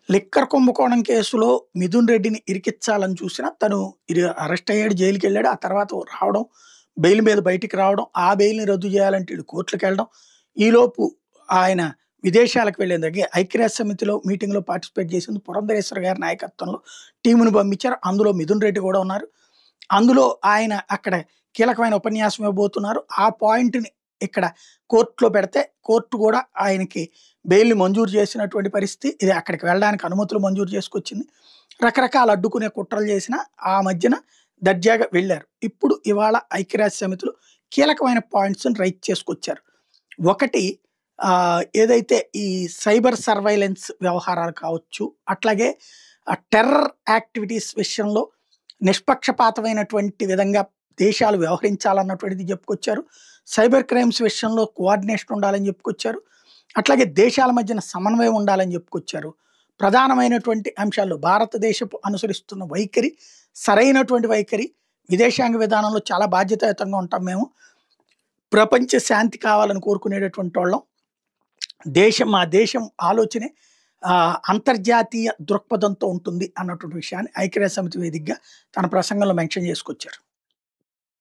Liquor కుంభకోణం కేసులో మిథున్ రెడ్డిని ఇరికిచ్చాలని చూసినా తను అరెస్ట్ అయ్యాడు, జైలుకెళ్ళాడు. ఆ తర్వాత రావడం, బెయిల్ మీద బయటికి రావడం, ఆ బెయిల్‌ని రద్దు చేయాలంటే ఈడు కోర్టులకెళ్ళడం. ఈలోపు ఆయన విదేశాలకు వెళ్ళిన దగ్గర ఐక్యరాజ్య సమితిలో మీటింగ్‌లో పార్టిసిపేట్ చేసింది పురంధరేశ్వరి గారి నాయకత్వంలో టీమ్‌ని పంపించారు. అందులో మిథున్ రెడ్డి కూడా ఉన్నారు. అందులో ఆయన అక్కడ కీలకమైన ఉపన్యాసం ఇవ్వబోతున్నారు. ఆ పాయింట్‌ని ఇక్కడ కోర్ట్‌లో పెడితే కోర్ట్ కూడా ఆయనకి బెయిల్‌ని మంజూరు చేసినటువంటి పరిస్థితి. ఇది అక్కడికి వెళ్ళడానికి అనుమతులు మంజూరు చేసుకొచ్చింది. రకరకాల అడ్డుకునే కుట్రలు చేసినా ఆ మధ్యన దర్జాగా వెళ్లారు. ఇప్పుడు ఇవాళ ఐక్యరాజ్య సమితిలో కీలకమైన పాయింట్స్‌ని రైజ్ చేసుకొచ్చారు. ఒకటి ఏదైతే ఈ సైబర్ సర్వైలెన్స్ వ్యవహారాలు కావచ్చు, అట్లాగే టెర్రర్ యాక్టివిటీస్ విషయంలో నిష్పక్షపాతమైనటువంటి విధంగా దేశాలు వ్యవహరించాలన్నటువంటిది చెప్పుకొచ్చారు. సైబర్ క్రైమ్స్ విషయంలో కోఆర్డినేషన్ ఉండాలని చెప్పుకొచ్చారు. అట్లాగే దేశాల మధ్యన సమన్వయం ఉండాలని చెప్పుకొచ్చారు. ప్రధానమైనటువంటి అంశాల్లో భారతదేశపు అనుసరిస్తున్న వైఖరి సరైనటువంటి వైఖరి. విదేశాంగ విధానంలో చాలా బాధ్యతాయుతంగా ఉంటాం మేము. ప్రపంచ శాంతి కావాలని కోరుకునేటటువంటి వాళ్ళం. మా దేశం ఆలోచనే అంతర్జాతీయ దృక్పథంతో ఉంటుంది అన్నటువంటి విషయాన్ని ఐక్యరాజ్య సమితి వేదికగా తన ప్రసంగంలో మెన్షన్ చేసుకొచ్చారు.